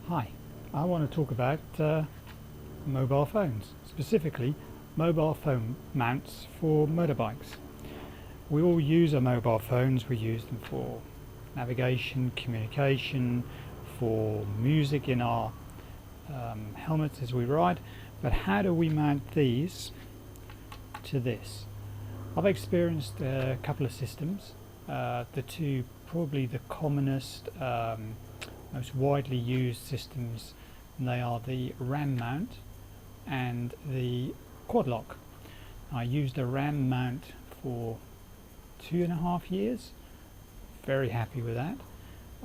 Hi, I want to talk about mobile phones, specifically mobile phone mounts for motorbikes. We all use our mobile phones. We use them for navigation, communication, for music in our helmets as we ride. But how do we mount these to this? I've experienced a couple of systems. The two probably the commonest, most widely used systems, and they are the RAM mount and the quad lock. I used a RAM mount for 2.5 years. Very happy with that.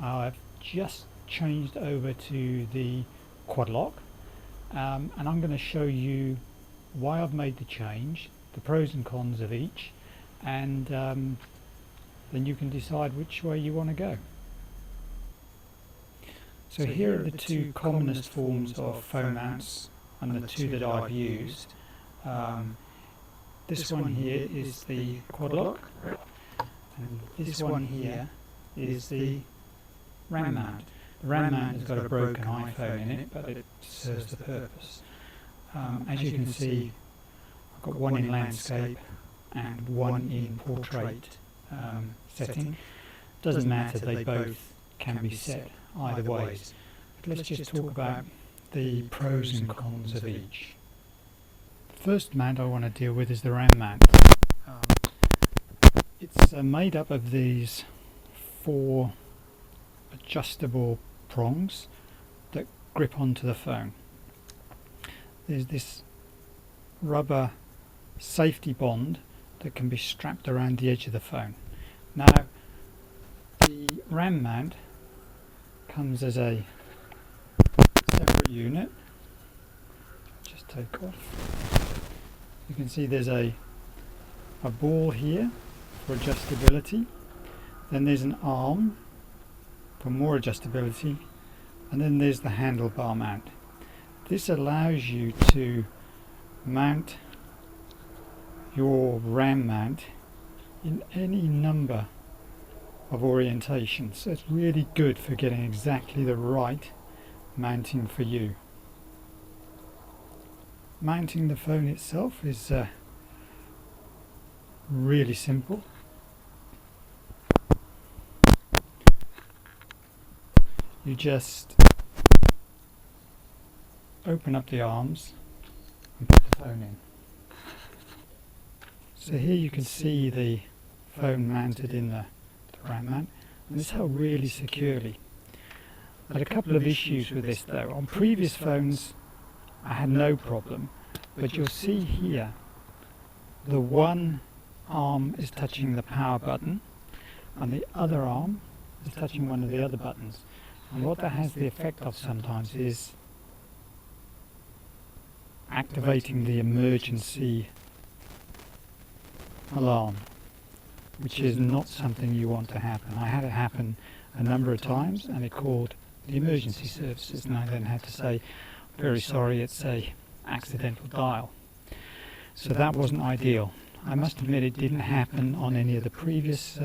I've just changed over to the quad lock, and I'm going to show you why I've made the change, the pros and cons of each, and then you can decide which way you want to go. So here are the two commonest forms of phone mounts and the two that I've used. This one here is the quad lock, and this one here is the RAM mount. The RAM mount has got a broken iPhone in it, but it serves the purpose. As you can see, I've got one in landscape and one in portrait setting. Doesn't matter, they both can be set either ways. But let's just talk about the pros and cons of each. The first mount I want to deal with is the RAM mount. It's made up of these 4 adjustable prongs that grip onto the phone. There's this rubber safety bond that can be strapped around the edge of the phone. Now, the RAM mount comes as a separate unit. Just take off. You can see there's a ball here for adjustability. Then there's an arm for more adjustability, and then there's the handlebar mount. This allows you to mount your RAM mount in any number of orientations. So it's really good for getting exactly the right mounting for you. Mounting the phone itself is really simple. You just open up the arms and put the phone in. So here you can see the phone mounted in the RAM mount, and it's held really securely. I had a couple of issues with this though. On previous phones I had no problem, but you'll see here the one arm is touching the power button and the other arm is touching one of the other buttons, and what that has the effect of sometimes is activating the emergency alarm, which is not something you want to happen. I had it happen a number of times and it called the emergency services, and I then had to say, very sorry, it's a accidental dial. So that wasn't ideal. I must admit it didn't happen on any of the previous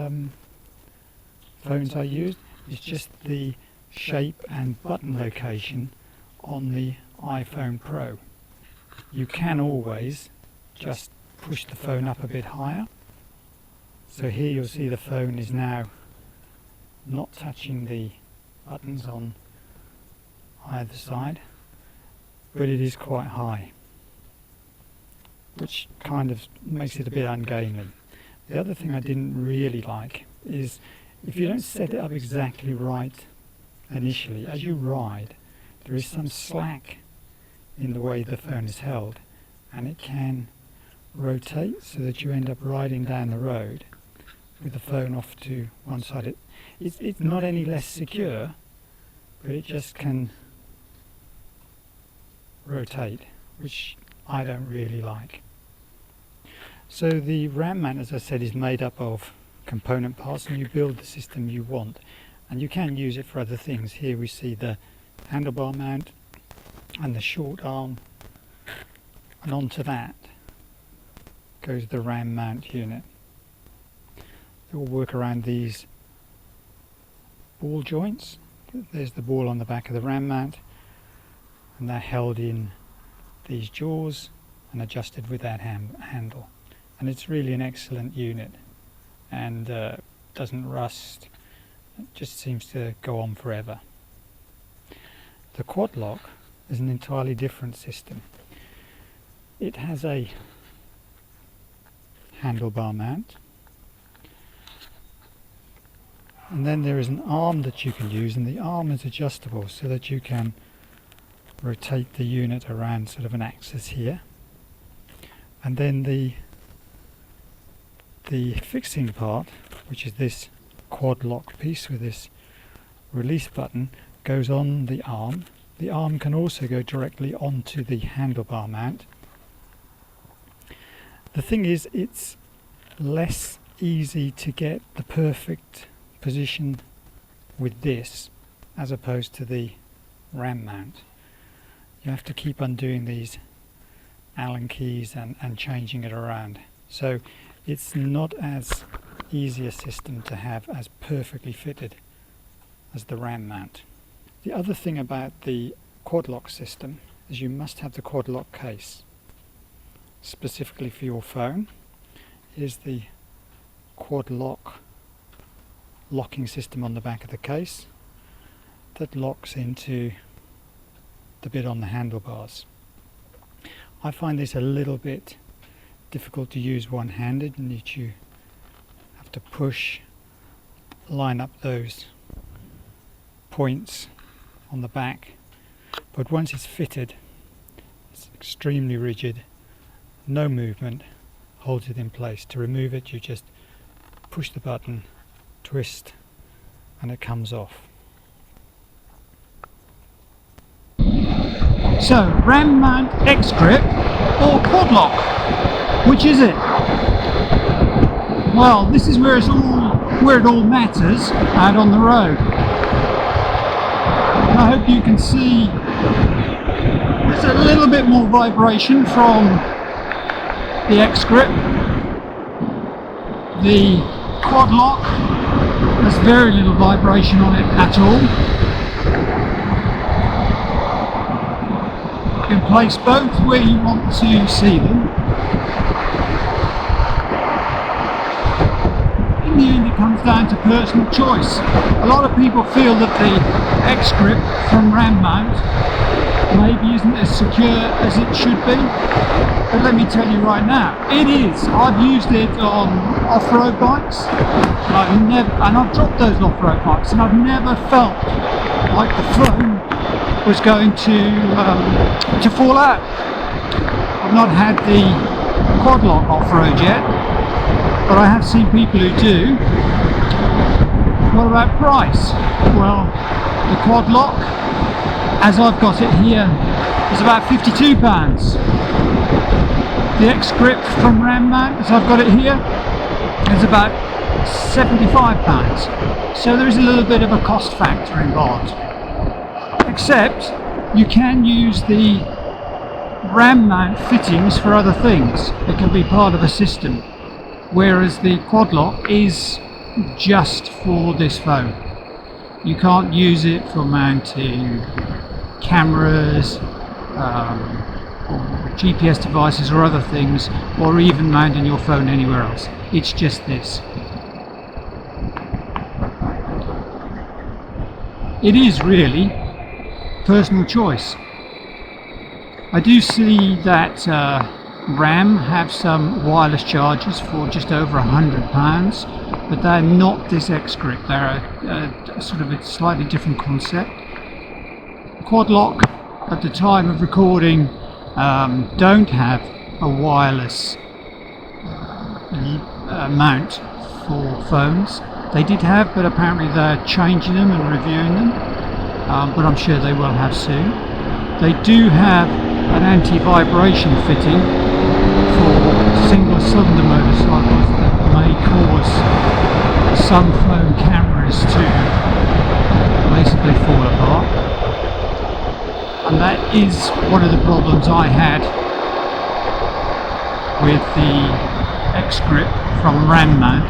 phones I used. It's just the shape and button location on the iPhone Pro. You can always just push the phone up a bit higher. So here you'll see the phone is now not touching the buttons on either side, but it is quite high, which kind of makes it a bit ungainly. The other thing I didn't really like is if you don't set it up exactly right initially, as you ride, there is some slack in the way the phone is held, and it can rotate so that you end up riding down the road with the phone off to one side. It's not any less secure, but it just can rotate, which I don't really like. So the RAM mount, as I said, is made up of component parts, and you build the system you want, and you can use it for other things. Here we see the handlebar mount and the short arm, and onto that goes the RAM mount unit. It will work around these ball joints. There's the ball on the back of the RAM mount, and they're held in these jaws and adjusted with that handle. And it's really an excellent unit, and doesn't rust. It just seems to go on forever. The quad lock is an entirely different system. It has a handlebar mount, and then there is an arm that you can use, and the arm is adjustable so that you can rotate the unit around sort of an axis here, and then the fixing part, which is this quad lock piece with this release button, goes on the arm. The arm can also go directly onto the handlebar mount. The thing is, it's less easy to get the perfect position with this as opposed to the RAM mount. You have to keep undoing these Allen keys and changing it around. So it's not as easy a system to have as perfectly fitted as the RAM mount. The other thing about the quad lock system is you must have the quad lock case. Specifically for your phone is the quad lock locking system on the back of the case that locks into the bit on the handlebars. I find this a little bit difficult to use one-handed, and that you have to line up those points on the back, but once it's fitted, it's extremely rigid, no movement, holds it in place. To remove it, you just push the button, twist, and it comes off. So, RAM mount X grip or quad lock? Which is it? Well, this is where it all matters, out on the road. And I hope you can see there's a little bit more vibration from the X grip. The quad lock has very little vibration on it at all. You can place both where you want to see them. In the end, it comes down to personal choice. A lot of people feel that the X grip from RAM mount maybe isn't as secure as it should be, but let me tell you right now, it is. I've used it on off-road bikes, and I've dropped those off-road bikes, and I've never felt like the phone was going to fall out. I've not had the quad lock off-road yet, but I have seen people who do. What about price? Well, the quad lock, as I've got it here, is about £52. The X grip from RAM mount, as I've got it here, is about £75. So there is a little bit of a cost factor involved. Except you can use the RAM mount fittings for other things. It can be part of a system, whereas the quad lock is just for this phone. You can't use it for mounting cameras or GPS devices or other things, or even mounting your phone anywhere else. It's just this. It is really personal choice. I do see that RAM have some wireless chargers for just over £100, but they're not this X grip. They're sort of a slightly different concept. Quad lock at the time of recording don't have a wireless mount for phones. They did have, but apparently they're changing them and reviewing them, but I'm sure they will have soon. They do have an anti-vibration fitting for single cylinder motorcycles that may cause some phone cameras to basically fall apart, and that is one of the problems I had with the X grip from RAM mount,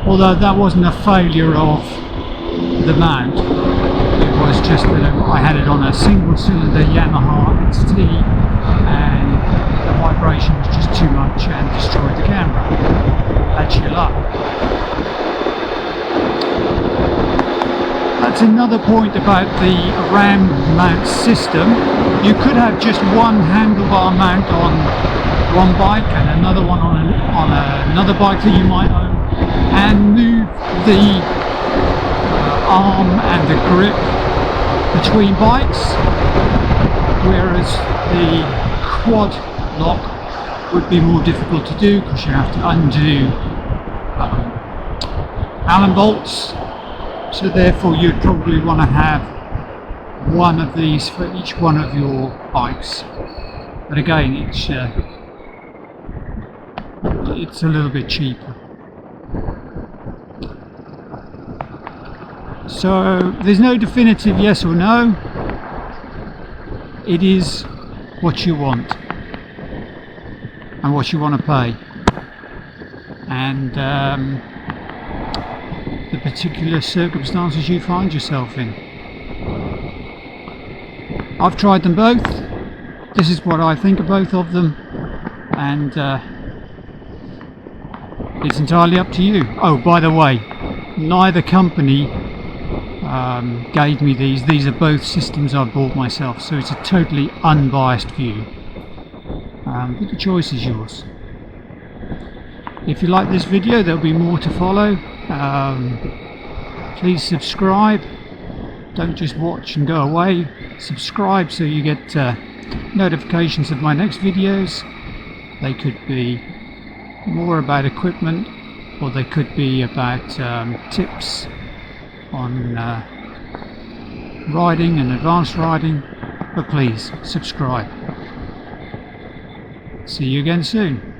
although that wasn't a failure of the mount. It was just that I had it on a single cylinder Yamaha XT and the vibration was just too much and destroyed the camera. That's your luck. That's another point about the RAM mount system. You could have just one handlebar mount on one bike and another one on another bike that you might own, and move the arm and the grip between bikes, whereas the quad lock would be more difficult to do because you have to undo Allen bolts. So therefore you'd probably want to have one of these for each one of your bikes. But again, it's a little bit cheaper. So there's no definitive yes or no. It is what you want and what you want to pay, and the particular circumstances you find yourself in. I've tried them both. This is what I think of both of them, and it's entirely up to you. Oh, by the way, neither company gave me these. These are both systems I've bought myself, so it's a totally unbiased view. But the choice is yours. If you like this video, there'll be more to follow. Please subscribe. Don't just watch and go away. Subscribe so you get notifications of my next videos. They could be more about equipment, or they could be about tips on riding and advanced riding, but please subscribe. See you again soon.